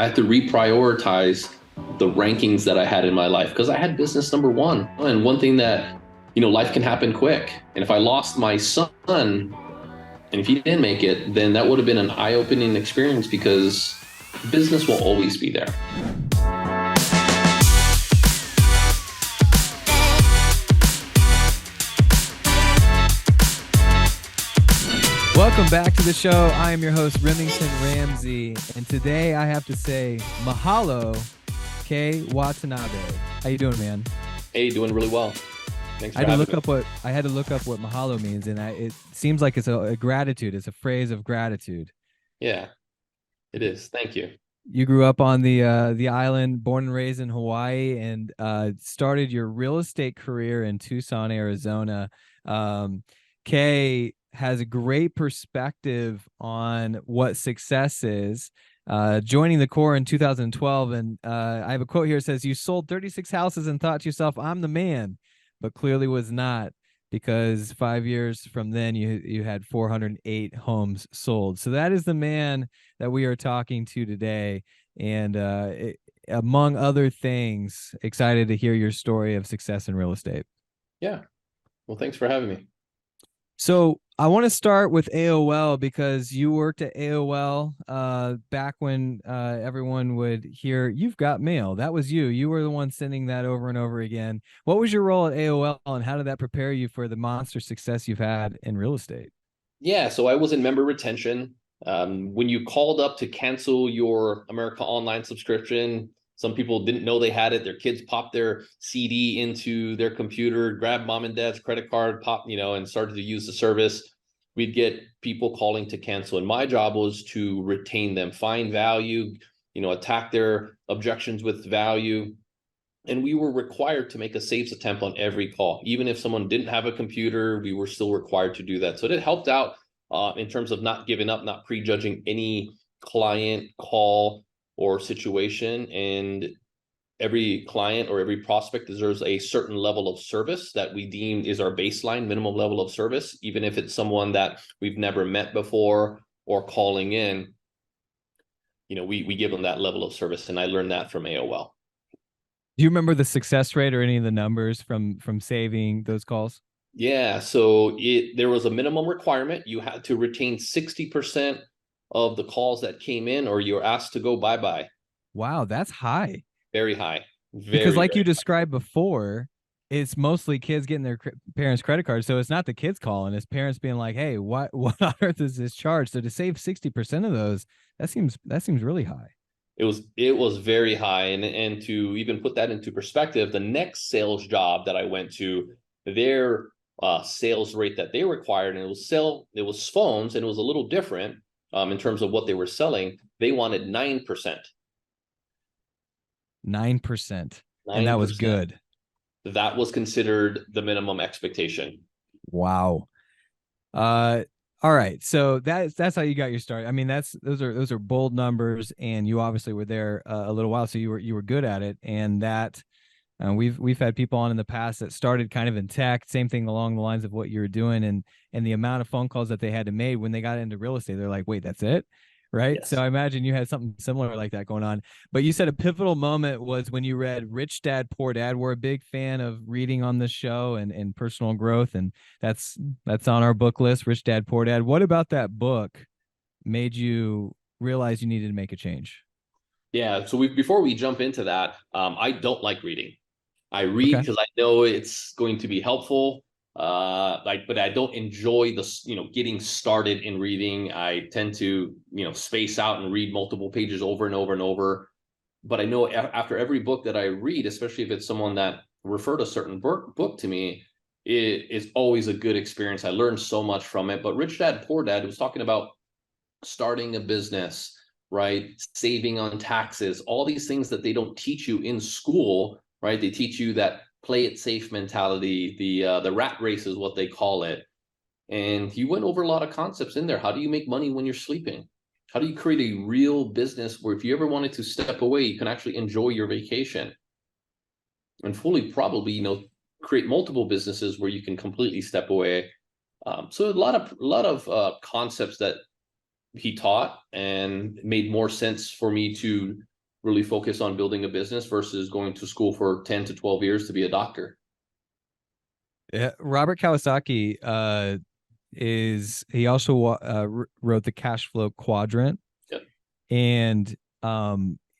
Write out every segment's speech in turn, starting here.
I had to reprioritize the rankings that I had in my life because I had business number one. And one thing that, life can happen quick. And if I lost my son and if he didn't make it, then that would have been an eye-opening experience because business will always be there. Welcome back to the show. I am your host, Remington Ramsey, and today I have to say mahalo, K Watanabe. How you doing, man? Hey, doing really well. Thanks for having me. I had to look up what mahalo means, and it seems like it's a gratitude. It's a phrase of gratitude. Yeah, it is. Thank you. You grew up on the island, born and raised in Hawaii, and started your real estate career in Tucson, Arizona. Kay has a great perspective on what success is. Joining the Corps in 2012, and I have a quote here that says, "You sold 36 houses and thought to yourself, I'm the man, but clearly was not, because 5 years from then you had 408 homes sold." So that is the man that we are talking to today. And among other things, excited to hear your story of success in real estate. Yeah. Well, thanks for having me. So I want to start with AOL because you worked at AOL back when everyone would hear, "You've got mail." That was you. You were the one sending that over and over again. What was your role at AOL, and how did that prepare you for the monster success you've had in real estate? Yeah, so I was in member retention. When you called up to cancel your America Online subscription, some people didn't know they had it. Their kids popped their CD into their computer, grabbed mom and dad's credit card, and started to use the service. We'd get people calling to cancel. And my job was to retain them, find value, attack their objections with value. And we were required to make a saves attempt on every call. Even if someone didn't have a computer, we were still required to do that. So it helped out in terms of not giving up, not prejudging any client call or situation. And every client or every prospect deserves a certain level of service that we deem is our baseline minimum level of service, even if it's someone that we've never met before or calling in. We give them that level of service, and I learned that from AOL. Do you remember the success rate or any of the numbers from saving those calls? Yeah, so there was a minimum requirement. You had to retain 60% of the calls that came in, or you're asked to go bye-bye. Wow, that's high. Very high. Because like you described before, it's mostly kids getting their parents' credit cards. So it's not the kids calling, it's parents being like, "Hey, what on earth is this charge?" So to save 60% of those, that seems really high. It was very high. And to even put that into perspective, the next sales job that I went to, their sales rate that they required, and it was phones, and it was a little different in terms of what they were selling. They wanted 9%. 9%. And that was good. That was considered the minimum expectation. Wow. All right. So that's how you got your start. I mean, those are bold numbers, and you obviously were there a little while, so you were good at it. And that we've had people on in the past that started kind of in tech, same thing along the lines of what you're doing, and the amount of phone calls that they had to make when they got into real estate, they're like, "Wait, that's it?" Right. Yes. So I imagine you had something similar like that going on. But you said a pivotal moment was when you read Rich Dad, Poor Dad. We're a big fan of reading on this show and personal growth. And that's on our book list, Rich Dad, Poor Dad. What about that book made you realize you needed to make a change? Yeah. So before we jump into that, I don't like reading. I read because I know it's going to be helpful. But I don't enjoy getting started in reading. I tend to, space out and read multiple pages over and over and over. But I know after every book that I read, especially if it's someone that referred a certain book to me, it is always a good experience. I learned so much from it. But Rich Dad, Poor Dad was talking about starting a business, right? Saving on taxes, all these things that they don't teach you in school, right? They teach you that play it safe mentality, the rat race is what they call it. And you went over a lot of concepts in there. How do you make money when you're sleeping? How do you create a real business where if you ever wanted to step away, you can actually enjoy your vacation? And fully probably, create multiple businesses where you can completely step away. So a lot of concepts that he taught and made more sense for me to really focus on building a business versus going to school for 10 to 12 years to be a doctor. Yeah, Robert Kawasaki he also wrote the cash flow quadrant. Yep. And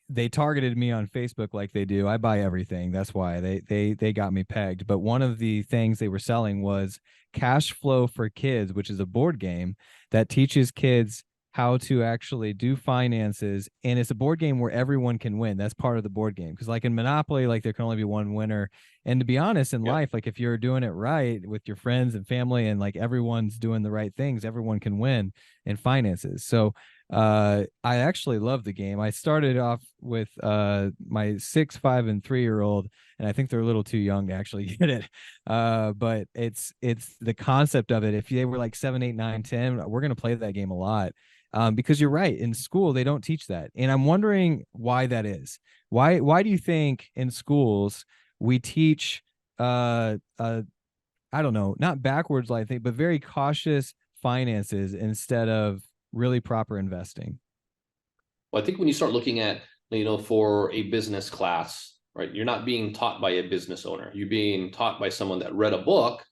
they targeted me on Facebook like they do. I buy everything. That's why they got me pegged. But one of the things they were selling was Cash Flow for Kids, which is a board game that teaches kids how to actually do finances, and it's a board game where everyone can win. That's part of the board game, because like in Monopoly, like there can only be one winner. And to be honest, in life, like if you're doing it right with your friends and family and like everyone's doing the right things, everyone can win in finances. So I actually love the game. I started off with my 6, 5, and 3-year-old, and I think they're a little too young to actually get it. But it's the concept of it. If they were like 7, 8, 9, 10, we're gonna play that game a lot. Because you're right, in school they don't teach that, and I'm wondering why that is. Why do you think in schools we teach I don't know, not backwards, I think, but very cautious finances instead of really proper investing? Well, I think when you start looking at, for a business class, right, you're not being taught by a business owner. You're being taught by someone that read a book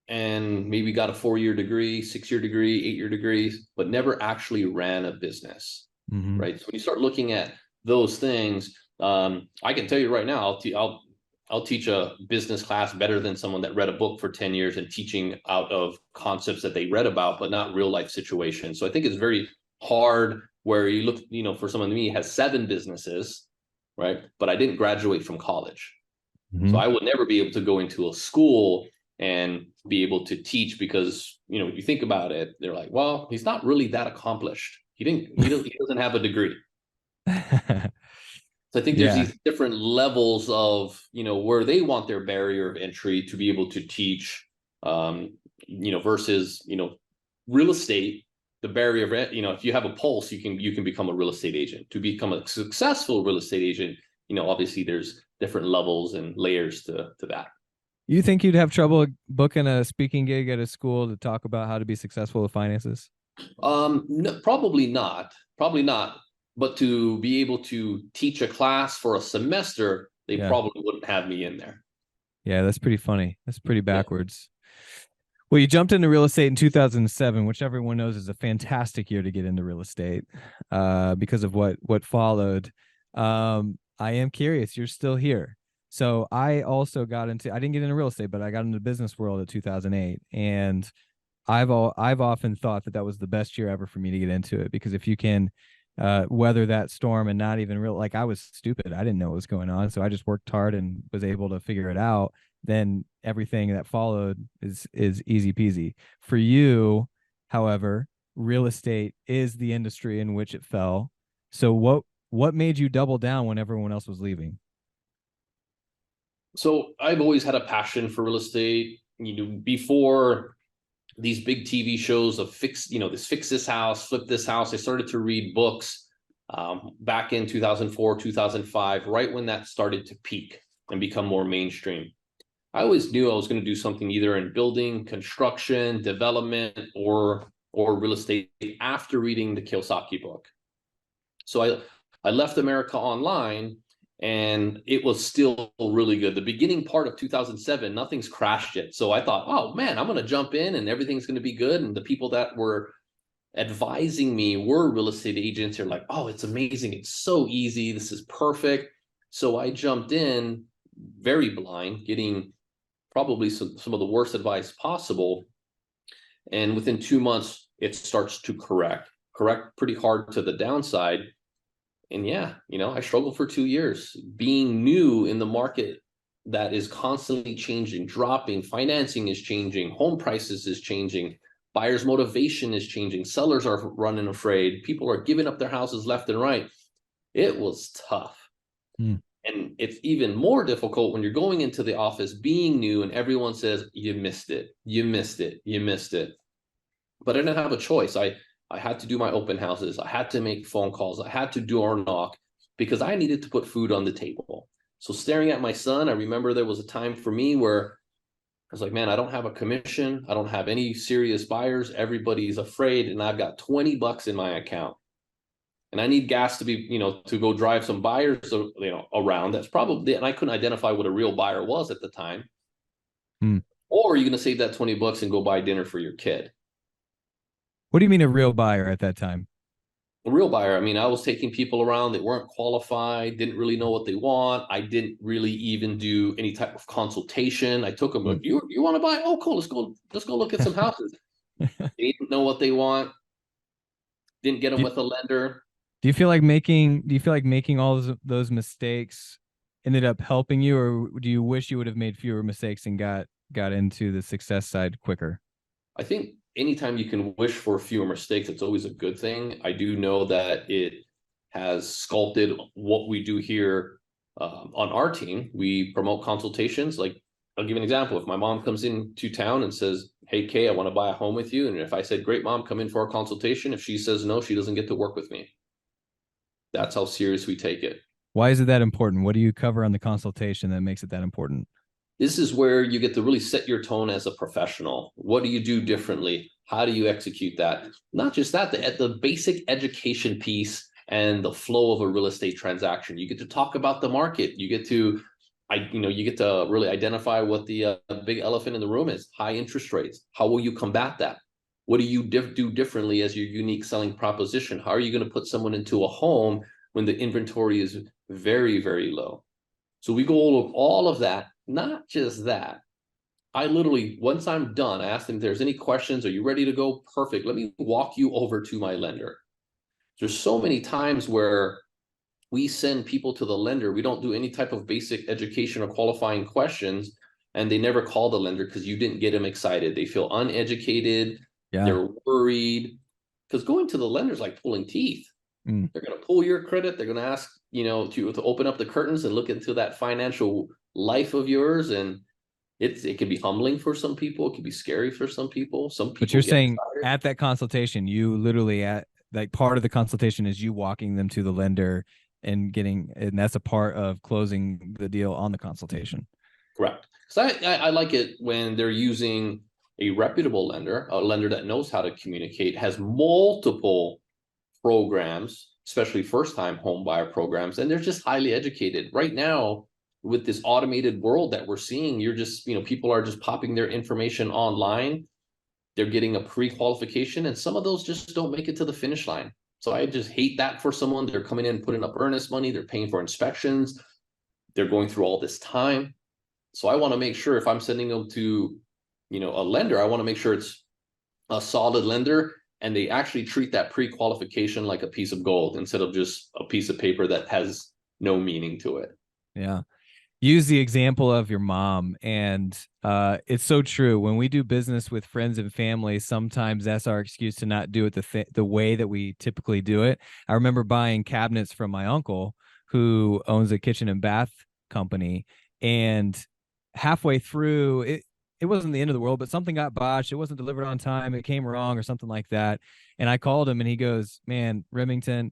and maybe got a 4-year degree, 6-year degree, 8-year degrees, but never actually ran a business, right? So when you start looking at those things, I can tell you right now, I'll teach a business class better than someone that read a book for 10 years and teaching out of concepts that they read about, but not real life situations. So I think it's very hard where you look, for someone to me has 7 businesses, right? But I didn't graduate from college. So I would never be able to go into a school and be able to teach because, you think about it, they're like, well, he's not really that accomplished. He doesn't have a degree. So I think there's these different levels of, where they want their barrier of entry to be able to teach, versus, real estate, the barrier of, if you have a pulse, you can become a real estate agent. To become a successful real estate agent, obviously there's different levels and layers to that. You think you'd have trouble booking a speaking gig at a school to talk about how to be successful with finances? No, probably not. Probably not. But to be able to teach a class for a semester, they probably wouldn't have me in there. Yeah, that's pretty funny. That's pretty backwards. Well, you jumped into real estate in 2007, which everyone knows is a fantastic year to get into real estate, because of what followed. I am curious. You're still here. So I also I didn't get into real estate, but I got into the business world at 2008. And I've often thought that was the best year ever for me to get into it, because if you can weather that storm and not even like I was stupid, I didn't know what was going on. So I just worked hard and was able to figure it out. Then everything that followed is easy peasy. For you, however, real estate is the industry in which it fell. So what made you double down when everyone else was leaving? So I've always had a passion for real estate. Before these big TV shows of fix this house, flip this house, I started to read books back in 2004, 2005, right when that started to peak and become more mainstream. I always knew I was going to do something either in building, construction, development, or real estate after reading the Kiyosaki book. So I left America Online, and it was still really good. The beginning part of 2007, nothing's crashed yet. So I thought, oh man, I'm going to jump in and everything's going to be good. And the people that were advising me were real estate agents. They're like, oh, it's amazing. It's so easy. This is perfect. So I jumped in very blind, getting probably some of the worst advice possible. And within 2 months, it starts to correct pretty hard to the downside. And I struggled for 2 years being new in the market that is constantly changing, dropping, financing is changing, home prices is changing, buyers' motivation is changing, sellers are running afraid, people are giving up their houses left and right. It was tough. And it's even more difficult when you're going into the office being new and everyone says, you missed it, you missed it, you missed it. But I didn't have a choice. I had to do my open houses. I had to make phone calls. I had to door knock because I needed to put food on the table. So staring at my son, I remember there was a time for me where I was like, man, I don't have a commission. I don't have any serious buyers. Everybody's afraid. And I've got $20 in my account. and I need gas to be, to go drive some buyers, around. That's probably, and I couldn't identify what a real buyer was at the time. Hmm. Or are you going to save that $20 and go buy dinner for your kid? What do you mean a real buyer at that time? A real buyer, I mean, I was taking people around that weren't qualified, didn't really know what they want. I didn't really even do any type of consultation. I took them, Hmm. like, you want to buy? Oh, cool. Let's go look at some houses. They didn't know what they want. Didn't get them do, with a lender. do you feel like making all those mistakes ended up helping you, or do you wish you would have made fewer mistakes and got into the success side quicker? I think anytime you can wish for fewer mistakes, it's always a good thing. I do know that it has sculpted what we do here on our team. We promote consultations. Like, I'll give you an example. If my mom comes into town and says, "Hey, Kay, I want to buy a home with you," and if I said, "Great, Mom, come in for a consultation," if she says no, she doesn't get to work with me. That's how serious we take it. Why is it that important? What do you cover on the consultation that makes it that important? This is where you get to really set your tone as a professional. What do you do differently? How do you execute that? Not just that, the basic education piece and the flow of a real estate transaction. You get to talk about the market. You get to, you get to really identify what the big elephant in the room is: high interest rates. How will you combat that? What do you do differently as your unique selling proposition? How are you going to put someone into a home when the inventory is very, very low? So we go over all of that. Not just that. I literally, once I'm done, I ask them if there's any questions. Are you ready to go? Perfect. Let me walk you over to my lender. There's so many times where we send people to the lender. We don't do any type of basic education or qualifying questions, and they never call the lender because you didn't get them excited. They feel uneducated. Yeah. They're worried, because going to the lender is like pulling teeth. Mm. They're going to pull your credit. They're going to ask, to open up the curtains and look into that financial life of yours. And it can be humbling for some people. It can be scary for some people. Some But people you're get saying excited. at that consultation, you literally at like part of the consultation is you walking them to the lender and and that's a part of closing the deal on the consultation. Correct. So I like it when they're using a reputable lender, a lender that knows how to communicate, has multiple programs, especially first-time home buyer programs, and they're just highly educated. Right now, with this automated world that we're seeing, you're just, people are just popping their information online. They're getting a pre-qualification, and some of those just don't make it to the finish line. So I just hate that for someone. They're coming in, putting up earnest money, they're paying for inspections, they're going through all this time. So I want to make sure if I'm sending them to, a lender, I want to make sure it's a solid lender, and they actually treat that pre-qualification like a piece of gold instead of just a piece of paper that has no meaning to it. Yeah. Use the example of your mom, and it's so true. When we do business with friends and family, sometimes that's our excuse to not do it the way that we typically do it. I remember buying cabinets from my uncle, who owns a kitchen and bath company, and halfway through it wasn't the end of the world, but something got botched. It wasn't delivered on time. It came wrong or something like that. And I called him and he goes, "Man, Remington,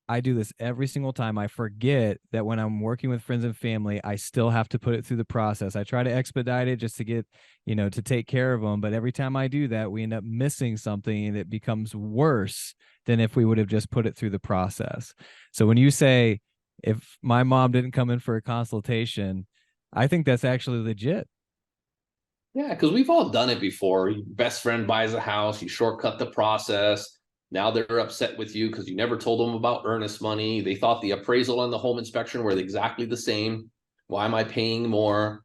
I do this every single time. I forget that when I'm working with friends and family, I still have to put it through the process. I try to expedite it just to get, to take care of them. But every time I do that, we end up missing something and it becomes worse than if we would have just put it through the process." So when you say, if my mom didn't come in for a consultation, I think that's actually legit. Yeah, because we've all done it before. Your best friend buys a house, you shortcut the process. Now they're upset with you because you never told them about earnest money. They thought the appraisal and the home inspection were exactly the same. Why am I paying more?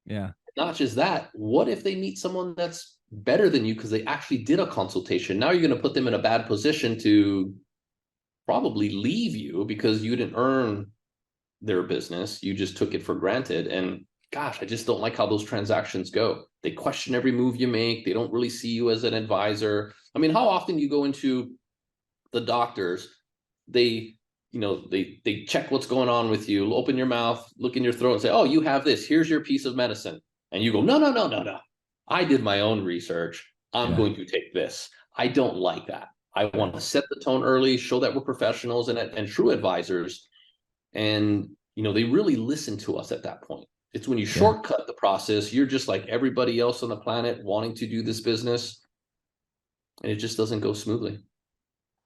Yeah. Not just that, what if they meet someone that's better than you because they actually did a consultation? Now you're going to put them in a bad position to probably leave you because you didn't earn their business. You just took it for granted. And gosh, I just don't like how those transactions go. They question every move you make. They don't really see you as an advisor. I mean, how often you go into the doctors, they, they check what's going on with you, open your mouth, look in your throat and say, "Oh, you have this. Here's your piece of medicine." And you go, "No, no, no, no, no. I did my own research. I'm Yeah. going to take this." I don't like that. I Right. want to set the tone early, show that we're professionals and true advisors. And, they really listen to us at that point. It's when you Yeah. shortcut the process, you're just like everybody else on the planet wanting to do this business, and it just doesn't go smoothly.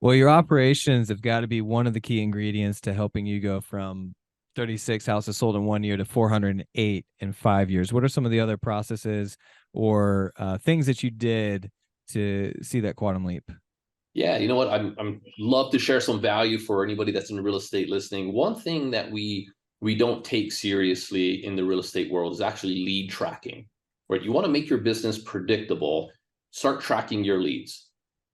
Well, your operations have got to be one of the key ingredients to helping you go from 36 houses sold in 1 year to 408 in 5 years. What are some of the other processes or things that you did to see that quantum leap? Yeah, you know what? I'm love to share some value for anybody that's in real estate listening. One thing that we don't take seriously in the real estate world is actually lead tracking. Right? You want to make your business predictable, start tracking your leads.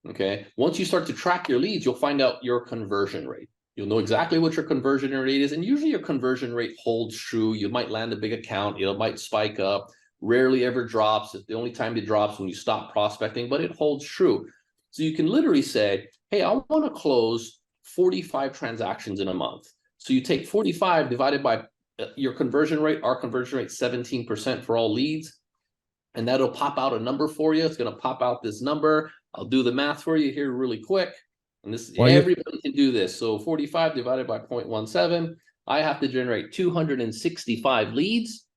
Okay. Once you start to track your leads, you'll find out your conversion rate. You'll know exactly what your conversion rate is. And usually your conversion rate holds true. You might land a big account, it might spike up, rarely ever drops. The only time it drops when you stop prospecting, but it holds true. So you can literally say, hey, I want to close 45 transactions in a month. So you take 45 divided by your conversion rate, our conversion rate 17% for all leads. And that'll pop out a number for you. It's going to pop out this number. I'll do the math for you here really quick. And this, everybody can do this. So 45 divided by 0.17, I have to generate 265 leads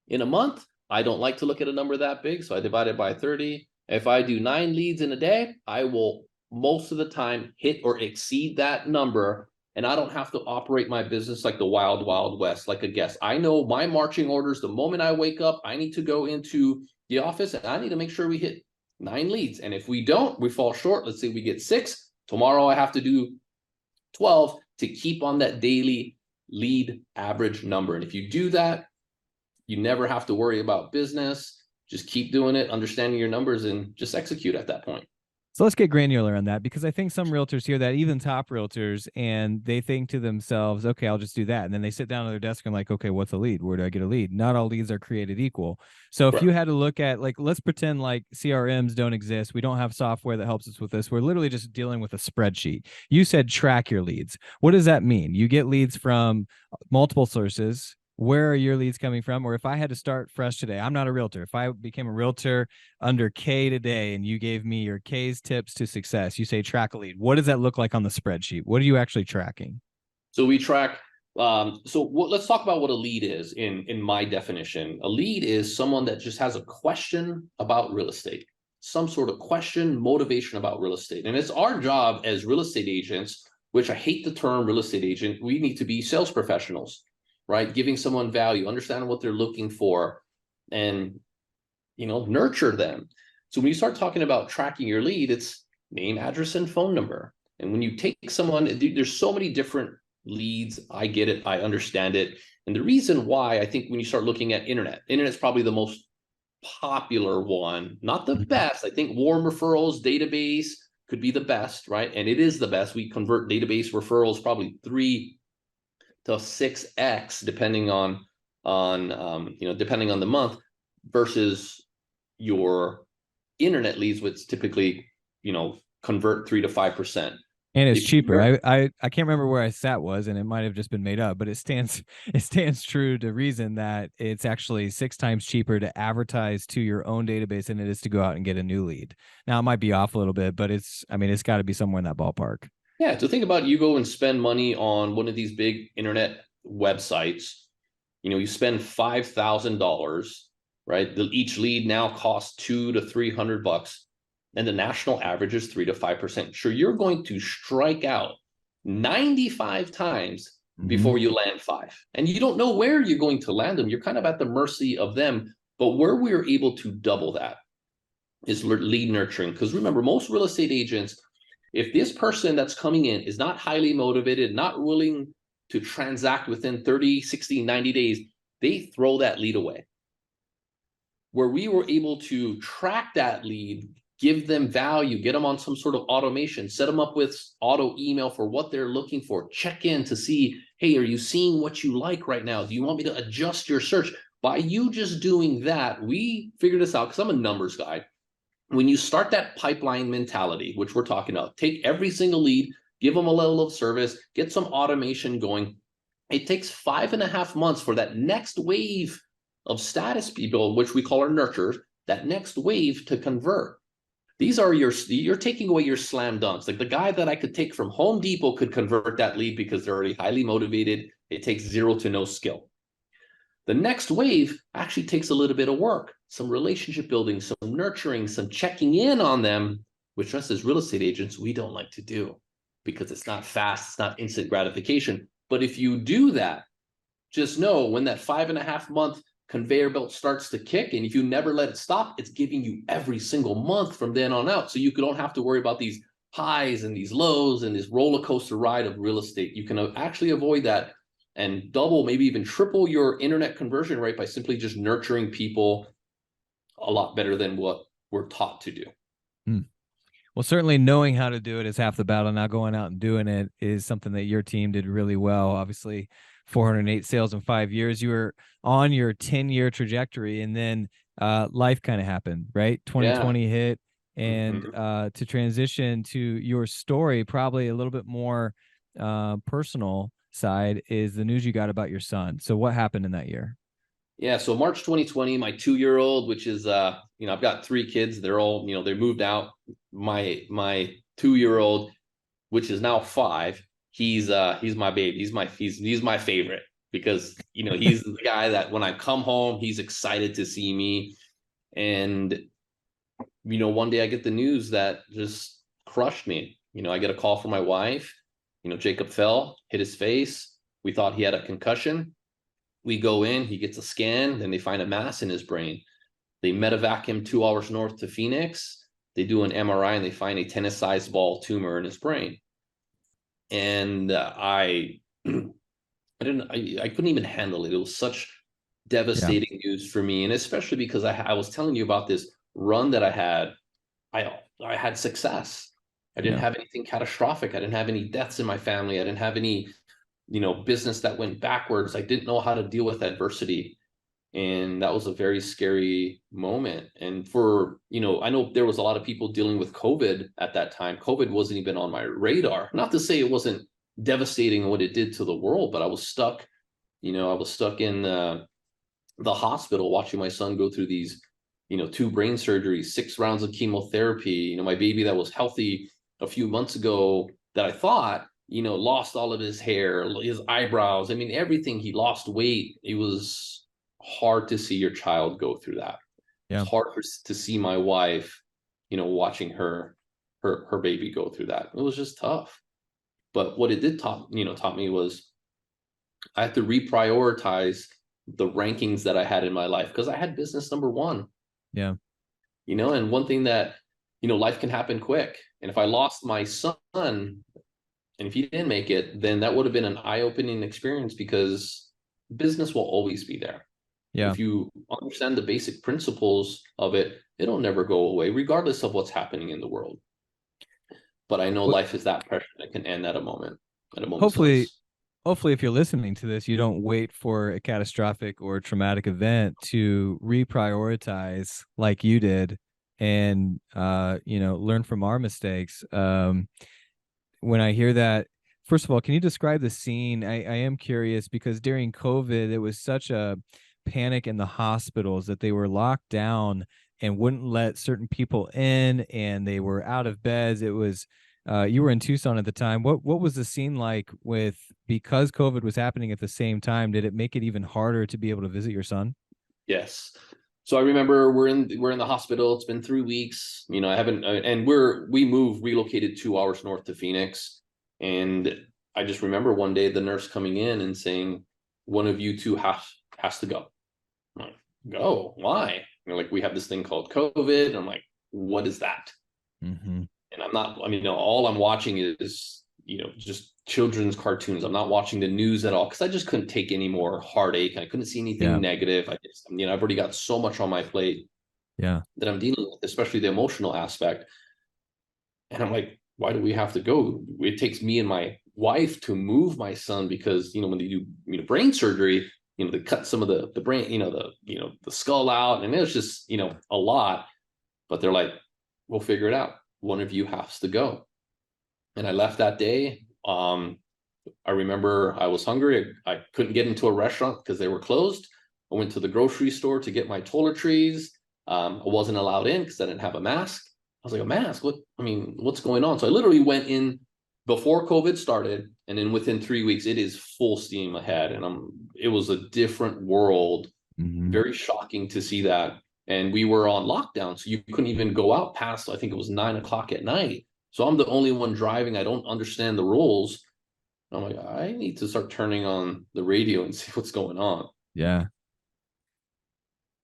in a month. I don't like to look at a number that big, so I divide it by 30. If I do 9 leads in a day, I will most of the time hit or exceed that number. And I don't have to operate my business like the wild, wild west, like a guest. I know my marching orders. The moment I wake up, I need to go into the office and I need to make sure we hit 9 leads. And if we don't, we fall short. Let's say we get 6. Tomorrow I have to do 12 to keep on that daily lead average number. And if you do that, you never have to worry about business. Just keep doing it, understanding your numbers, and just execute at that point. So let's get granular on that, because I think some realtors hear that, even top realtors, and they think to themselves, okay, I'll just do that. And then they sit down at their desk and like, okay, what's a lead? Where do I get a lead? Not all leads are created equal. So if you had to look at, like, let's pretend like CRMs don't exist. We don't have software that helps us with this. We're literally just dealing with a spreadsheet. You said track your leads. What does that mean? You get leads from multiple sources. Where are your leads coming from? Or if I had to start fresh today, I'm not a realtor. If I became a realtor under K today and you gave me your K's tips to success, you say track a lead. What does that look like on the spreadsheet? What are you actually tracking? So we track. Let's talk about what a lead is in my definition. A lead is someone that just has a question about real estate, some sort of question, motivation about real estate. And it's our job as real estate agents, which I hate the term real estate agent. We need to be sales professionals, right? Giving someone value, understanding what they're looking for, and nurture them. So when you start talking about tracking your lead, it's name, address, and phone number. And when you take someone, there's so many different leads. I get it, I understand it. And the reason why, I think when you start looking at internet's probably the most popular one, not the best. I think warm referrals, database could be the best, right? And it is the best. We convert database referrals probably 3 to 6x depending on depending on the month, versus your internet leads, which typically convert 3 to 5%. And it's cheaper. I can't remember where I sat was, and it might have just been made up, but it stands true to reason that it's actually 6 times cheaper to advertise to your own database than it is to go out and get a new lead. Now it might be off a little bit, but it's got to be somewhere in that ballpark. Yeah, so think about, you go and spend money on one of these big internet websites. You spend $5,000, right? Each lead now costs $200 to $300, and the national average is 3 to 5%. Sure, you're going to strike out 95 times before you land 5, and you don't know where you're going to land them. You're kind of at the mercy of them. But where we are able to double that is lead nurturing, because remember, most real estate agents, if this person that's coming in is not highly motivated, not willing to transact within 30, 60, 90 days, they throw that lead away. Where we were able to track that lead, give them value, get them on some sort of automation, set them up with auto email for what they're looking for, check in to see, hey, are you seeing what you like right now? Do you want me to adjust your search? By you just doing that, we figured this out, because I'm a numbers guy. When you start that pipeline mentality, which we're talking about, take every single lead, give them a level of service, get some automation going. It takes 5.5 months for that next wave of status people, which we call our nurturers, that next wave to convert. These are you're taking away your slam dunks. Like the guy that I could take from Home Depot could convert that lead because they're already highly motivated. It takes 0 to no skill. The next wave actually takes a little bit of work, some relationship building, some nurturing, some checking in on them which us as real estate agents, we don't like to do because it's not fast, it's not instant gratification. But if you do that, just know when that 5.5 month conveyor belt starts to kick, and if you never let it stop, it's giving you every single month from then on out. So you don't have to worry about these highs and these lows and this roller coaster ride of real estate. You can actually avoid that and double, maybe even triple your internet conversion rate by simply just nurturing people a lot better than what we're taught to do. Well, certainly knowing how to do it is half the battle. Now going out and doing it is something that your team did really well. Obviously, 408 sales in 5 years. You were on your 10-year trajectory, and then life kind of happened, right? 2020 hit, and to transition to your story, probably a little bit more personal side is the news you got about your son. So what happened in that year? Yeah, so March 2020, my 2-year-old, which is I've got 3 kids. They're all, they moved out. My 2-year-old, which is now 5, he's my baby. He's my favorite because he's the guy that when I come home, he's excited to see me. And one day I get the news that just crushed me. I get a call from my wife. Jacob fell, hit his face. We thought he had a concussion. We go in, he gets a scan, then they find a mass in his brain. They medevac him 2 hours north to Phoenix. They do an MRI and they find a tennis-sized ball tumor in his brain. And I couldn't even handle it. It was such devastating news for me, and especially because I was telling you about this run that I had. I had success. I didn't have anything catastrophic. I didn't have any deaths in my family. I didn't have any business that went backwards. I didn't know how to deal with adversity. And that was a very scary moment. And for, I know there was a lot of people dealing with COVID at that time. COVID wasn't even on my radar. Not to say it wasn't devastating what it did to the world, but I was stuck, in the hospital watching my son go through these, 2 brain surgeries, 6 rounds of chemotherapy. My baby that was healthy a few months ago that I thought, lost all of his hair, his eyebrows. I mean, everything. He lost weight. It was hard to see your child go through that. Yeah. It's hard to see my wife, watching her baby go through that. It was just tough. But what it did taught me was I had to reprioritize the rankings that I had in my life because I had business number 1. Yeah. And one thing that, life can happen quick. And if I lost my son, and if he didn't make it, then that would have been an eye-opening experience because business will always be there. Yeah. If you understand the basic principles of it, it'll never go away, regardless of what's happening in the world. But I know life is that precious; it can end at a moment. Hopefully, if you're listening to this, you don't wait for a catastrophic or traumatic event to reprioritize like you did and learn from our mistakes. When I hear that, first of all, can you describe the scene? I am curious because during COVID, there was such a panic in the hospitals that they were locked down and wouldn't let certain people in, and they were out of beds. It was you were in Tucson at the time. What was the scene like because COVID was happening at the same time? Did it make it even harder to be able to visit your son? Yes. So I remember we're in the hospital. It's been 3 weeks. I haven't, and relocated 2 hours north to Phoenix. And I just remember one day the nurse coming in and saying, "One of you two has to go." I'm like, "Go? Why?" Like, "We have this thing called COVID." And I'm like, "What is that?" Mm-hmm. And I'm not, all I'm watching is, just children's cartoons. I'm not watching the news at all because I just couldn't take any more heartache. I couldn't see anything negative. I've already got so much on my plate that I'm dealing with, especially the emotional aspect. And I'm like, why do we have to go? It takes me and my wife to move my son because, when they do, brain surgery, they cut some of the brain, the skull out, and it's just, a lot. But they're like, "We'll figure it out. One of you has to go." And I left that day. I remember I was hungry. I couldn't get into a restaurant because they were closed. I went to the grocery store to get my toiletries. I wasn't allowed in because I didn't have a mask. I was like, "A mask? What's going on?" So I literally went in before COVID started, and then within 3 weeks, it is full steam ahead. And it was a different world. Mm-hmm. Very shocking to see that. and we were on lockdown, so you couldn't even go out past, I think it was 9 o'clock at night. So I'm the only one driving. I don't understand the rules. I'm like, I need to start turning on the radio and see what's going on. Yeah.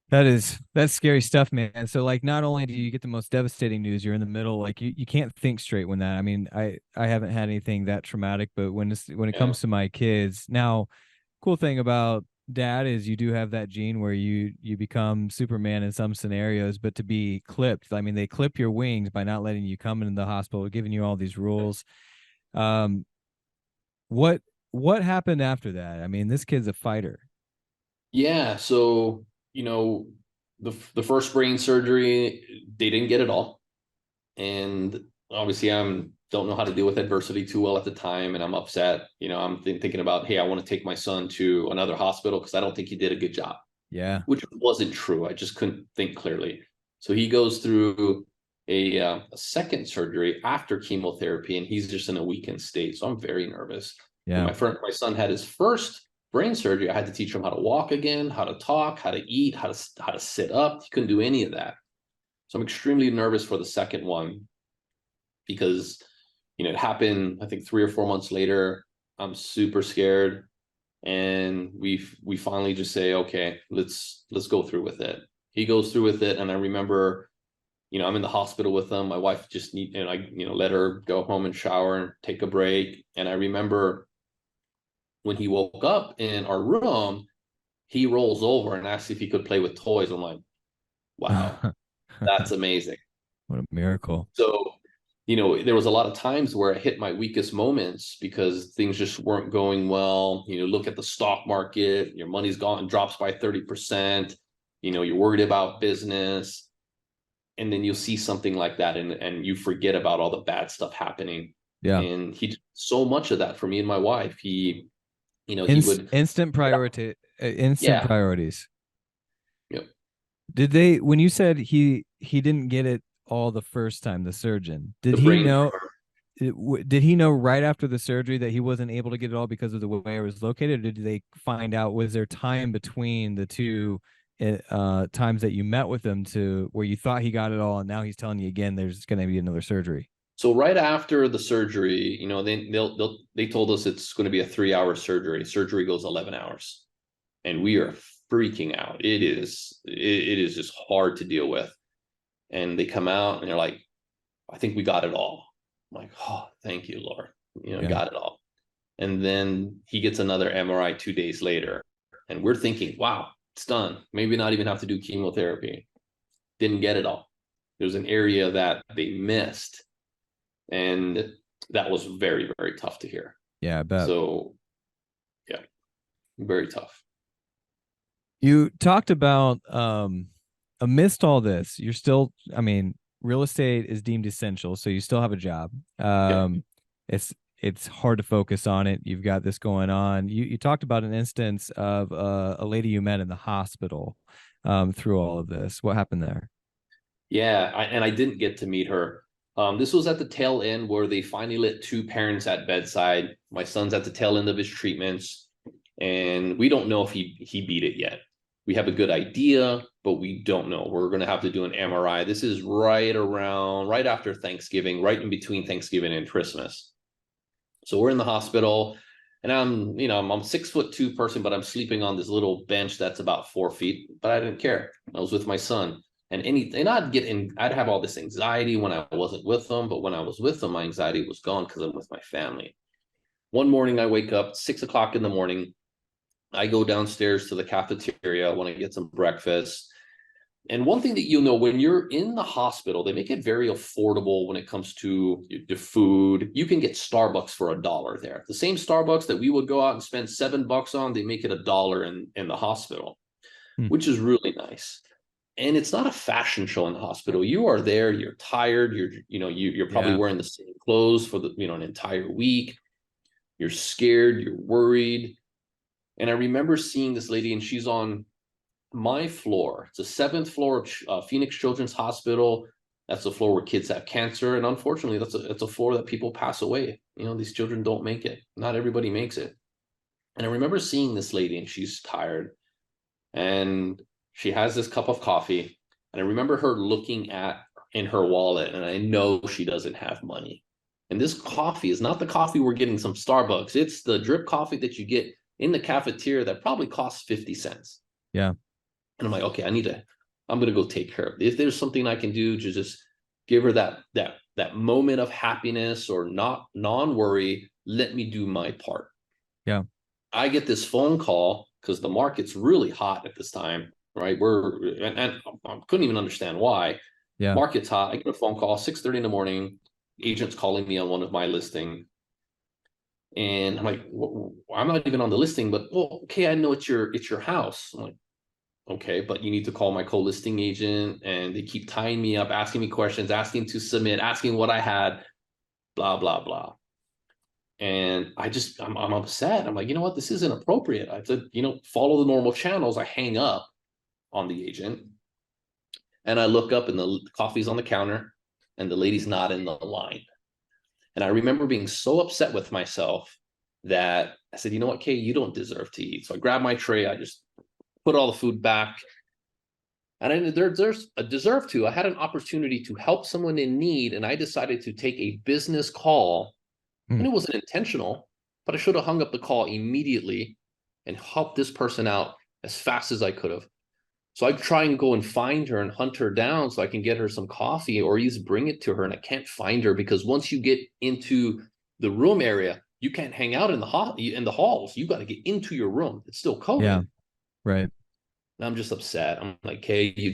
That's scary stuff, man. So like not only do you get the most devastating news, you're in the middle, like you can't think straight when that. I mean, I haven't had anything that traumatic, but when it Yeah. comes to my kids, now cool thing about dad is you do have that gene where you become Superman in some scenarios, but to be clipped, I mean, they clip your wings by not letting you come into the hospital, giving you all these rules. Um, what what happened after that? I mean, this kid's a fighter. Yeah. So, the first brain surgery, they didn't get it all. And obviously I'm don't know how to deal with adversity too well at the time, and I'm upset. I'm thinking about, hey, I want to take my son to another hospital because I don't think he did a good job, Yeah. which wasn't true. I just couldn't think clearly. So he goes through a second surgery after chemotherapy, and he's just in a weakened state. So I'm very nervous. When Yeah. my son had his first brain surgery, I had to teach him how to walk again, how to talk, how to eat, how to sit up. He couldn't do any of that. So I'm extremely nervous for the second one because it happened, I think 3 or 4 months later. I'm super scared. And we finally just say, okay, let's go through with it. He goes through with it. And I remember, I'm in the hospital with him. My wife just let her go home and shower and take a break. And I remember when he woke up in our room, he rolls over and asks if he could play with toys. I'm like, wow, that's amazing. What a miracle. So, there was a lot of times where I hit my weakest moments because things just weren't going well. Look at the stock market, your money's gone, drops by 30%. You're worried about business. And then you'll see something like that, and you forget about all the bad stuff happening. Yeah. And he did so much of that for me and my wife. He would, Instant yeah, priorities. yep. Did they, when you said he didn't get it all the first time, the surgeon, The brain. did he know right after the surgery that he wasn't able to get it all because of the way it was located? Or did they find out, was there time between the two times that you met with him to where you thought he got it all and now he's telling you again there's going to be another surgery? So right after the surgery, they told us it's going to be a 3-hour surgery. Surgery goes 11 hours, and we are freaking out. It is just hard to deal with. And they come out and they're like, I think we got it all. I'm like, oh, thank you, Lord. Yeah. Got it all. And then he gets another MRI 2 days later, and we're thinking, wow, it's done. Maybe not even have to do chemotherapy. Didn't get it all. There's an area that they missed. And that was very, very tough to hear. Yeah, I bet. So, yeah, very tough. You talked about amidst all this, you're still, I mean, real estate is deemed essential, so you still have a job. Yeah. It's hard to focus on it. You've got this going on. You talked about an instance of a lady you met in the hospital through all of this. What happened there? Yeah, and I didn't get to meet her. This was at the tail end where they finally let two parents at bedside. My son's at the tail end of his treatments, and we don't know if he beat it yet. We have a good idea, but we don't know. We're going to have to do an MRI. This is right after Thanksgiving, right in between Thanksgiving and Christmas. So we're in the hospital, and I'm 6'2" person, but I'm sleeping on this little bench that's about 4 feet. But I didn't care. I was with my son. And I'd have all this anxiety when I wasn't with them, but when I was with them, my anxiety was gone because I'm with my family. One morning, I wake up 6 o'clock in the morning. I go downstairs to the cafeteria. I want to get some breakfast. And one thing that when you're in the hospital, they make it very affordable when it comes to the food. You can get Starbucks for $1 there. The same Starbucks that we would go out and spend $7 on, they make it $1 in the hospital, which is really nice. And it's not a fashion show in the hospital. You are there, you're tired, you're probably wearing the same clothes for an entire week. You're scared, you're worried. And I remember seeing this lady, and she's on my floor. It's the 7th floor of Phoenix Children's Hospital. That's the floor where kids have cancer. And unfortunately, that's a floor that people pass away. These children don't make it. Not everybody makes it. And I remember seeing this lady, and she's tired. And she has this cup of coffee, And I remember her looking at in her wallet, and I know she doesn't have money. And this coffee is not the coffee we're getting from Starbucks. It's the drip coffee that you get in the cafeteria that probably costs 50 cents. Yeah. And I'm like, okay, I'm going to go take care of it. If there's something I can do to just give her that moment of happiness or not non-worry, let me do my part. Yeah. I get this phone call because the market's really hot at this time, right? And I couldn't even understand why. Yeah. Market's hot. I get a phone call 6:30 in the morning. Agent's calling me on one of my listing. And I'm like, well, I'm not even on the listing, but well, okay, I know it's your house. I'm like, okay, but you need to call my co-listing agent, and they keep tying me up, asking me questions, asking to submit, asking what I had, blah, blah, blah. And I'm upset. I'm like, you know what? This isn't appropriate. I said, follow the normal channels. I hang up on the agent, and I look up, and the coffee's on the counter, and the lady's not in the line. And I remember being so upset with myself that I said, you know what, Kay, you don't deserve to eat. So I grabbed my tray. I just put all the food back. And I deserve to. I had an opportunity to help someone in need, and I decided to take a business call. And it wasn't intentional, but I should have hung up the call immediately and helped this person out as fast as I could have. So I try and go and find her and hunt her down so I can get her some coffee or even bring it to her. And I can't find her because once you get into the room area, you can't hang out in the halls. You got to get into your room. It's still COVID. Yeah. Right. And I'm just upset. I'm like, hey, you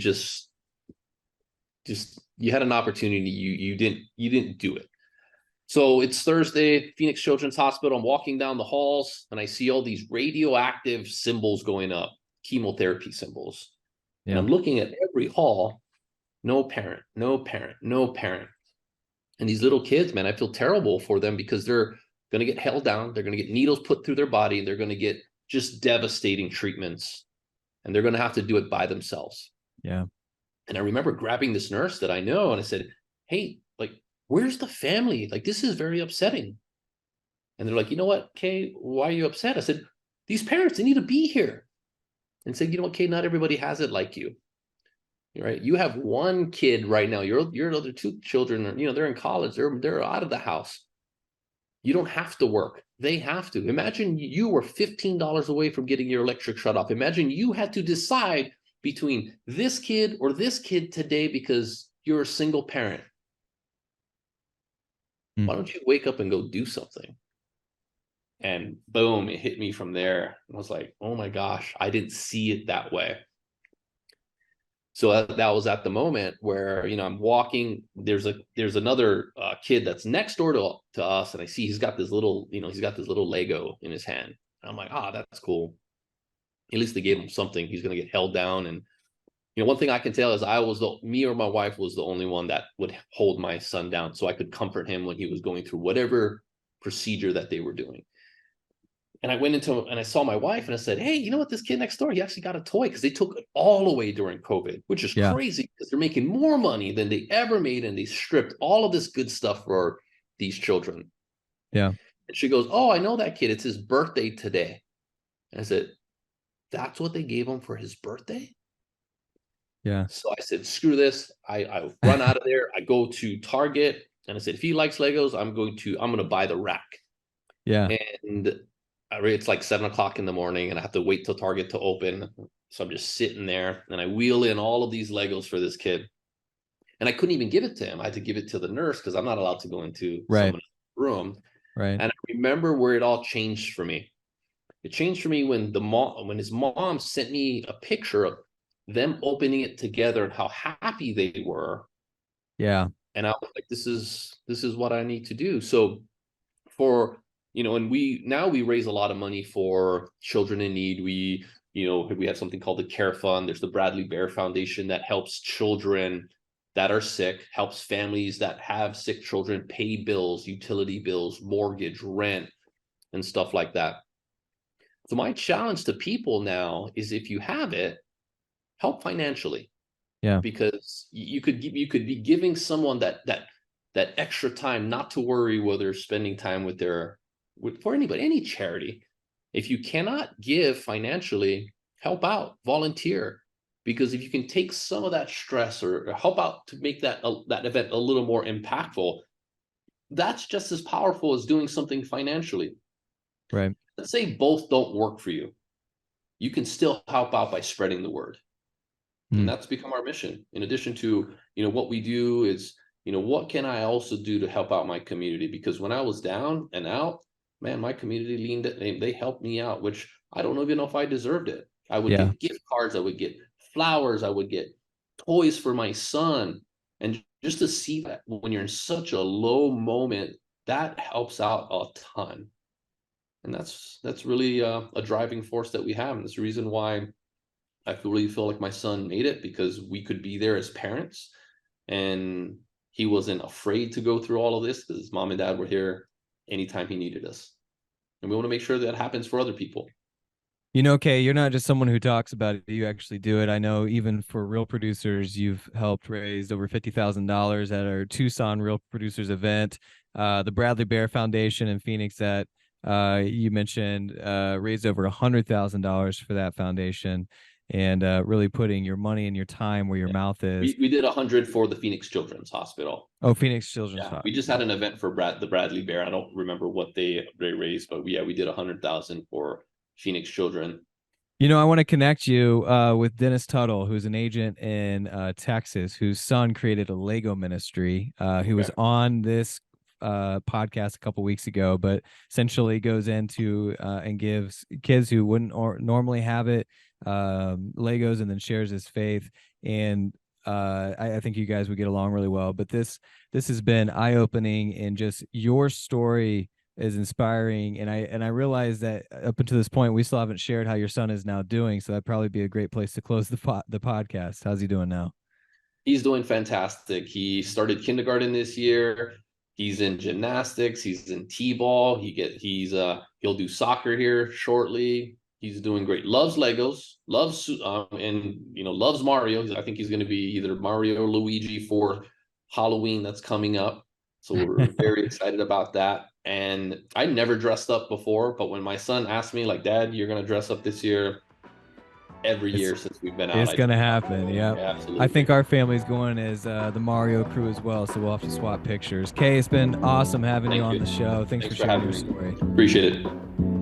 you had an opportunity. You didn't do it. So it's Thursday, Phoenix Children's Hospital. I'm walking down the halls and I see all these radioactive symbols going up, chemotherapy symbols. Yeah. And I'm looking at every hall, no parent, no parent, no parent. And these little kids, man, I feel terrible for them because they're going to get held down. They're going to get needles put through their body. They're going to get just devastating treatments. And they're going to have to do it by themselves. Yeah. And I remember grabbing this nurse that I know, and I said, hey, like, where's the family? Like, this is very upsetting. And they're like, you know what, Kay, why are you upset? I said, these parents, they need to be here. And said, you know what, Kay, not everybody has it like you. Right? You have one kid right now. Your other two children, they're in college. They're out of the house. You don't have to work. They have to. Imagine you were $15 away from getting your electric shut off. Imagine you had to decide between this kid or this kid today because you're a single parent. Why don't you wake up and go do something? And boom, it hit me from there. I was like, oh my gosh, I didn't see it that way. So that was at the moment where, I'm walking, there's another kid that's next door to us. And I see he's got this little Lego in his hand. And I'm like, that's cool. At least they gave him something. He's going to get held down. And, one thing I can tell is me or my wife was the only one that would hold my son down so I could comfort him when he was going through whatever procedure that they were doing. And I went into and I saw my wife and I said, hey, you know what? This kid next door, he actually got a toy because they took it all away during COVID, which is crazy because they're making more money than they ever made. And they stripped all of this good stuff for these children. Yeah. And she goes, oh, I know that kid. It's his birthday today. And I said, that's what they gave him for his birthday? Yeah. So I said, screw this. I run out of there. I go to Target and I said, if he likes Legos, I'm going to buy the rack. Yeah. And it's like 7:00 in the morning and I have to wait till Target to open. So I'm just sitting there and I wheel in all of these Legos for this kid. And I couldn't even give it to him. I had to give it to the nurse because I'm not allowed to go into someone's room. Right. And I remember where it all changed for me. It changed for me when his mom sent me a picture of them opening it together and how happy they were. Yeah. And I was like, this is what I need to do. So and we raise a lot of money for children in need. We have something called the Care Fund. There's the Bradley Bear Foundation that helps children that are sick, helps families that have sick children pay bills, utility bills, mortgage, rent, and stuff like that. So my challenge to people now is if you have it, help financially. Yeah. Because you could be giving someone that extra time not to worry whether they're spending time for anybody, any charity. If you cannot give financially, help out, volunteer. because if you can take some of that stress or help out to make that event a little more impactful, that's just as powerful as doing something financially. Right. Let's say both don't work for you. You can still help out by spreading the word. And that's become our mission. In addition to, what we do is, what can I also do to help out my community? Because when I was down and out, man, my community leaned it. They helped me out, which I don't even know if I deserved it. I would get gift cards. I would get flowers. I would get toys for my son. And just to see that when you're in such a low moment, that helps out a ton. And that's really a driving force that we have. And that's the reason why I really feel like my son made it, because we could be there as parents, and he wasn't afraid to go through all of this because his mom and dad were here anytime he needed us. And we want to make sure that happens for other people. Kay, you're not just someone who talks about it, you actually do it. I know even for Real Producers, you've helped raise over $50,000 at our Tucson Real Producers event. The Bradley Bear Foundation in Phoenix that you mentioned raised over $100,000 for that foundation. And really putting your money and your time where your mouth is. We did 100 for the Phoenix Children's Hospital. Oh, Phoenix Children's Hospital. We just had an event for the Bradley Bear. I don't remember what they raised, but we did 100,000 for Phoenix Children. I want to connect you with Dennis Tuttle, who's an agent in Texas, whose son created a Lego ministry, who was on this podcast a couple weeks ago, but essentially goes into and gives kids who wouldn't normally have it Legos, and then shares his faith. And I think you guys would get along really well. But this has been eye-opening, and just your story is inspiring. And I realize that up until this point, we still haven't shared how your son is now doing. So that'd probably be a great place to close the podcast. How's he doing now? He's doing fantastic. He started kindergarten this year. He's in gymnastics. He's in t-ball. He'll do soccer here shortly. He's doing great. Loves Legos. Loves loves Mario. I think he's going to be either Mario or Luigi for Halloween that's coming up. So we're very excited about that. And I never dressed up before, but when my son asked me, like, Dad, you're going to dress up this year, every year since we've been out. It's going to happen. Yeah, absolutely. I think our family's going as the Mario crew as well. So we'll have to swap pictures. Kay, it's been awesome having you on the show. Thanks for sharing your story. Appreciate it.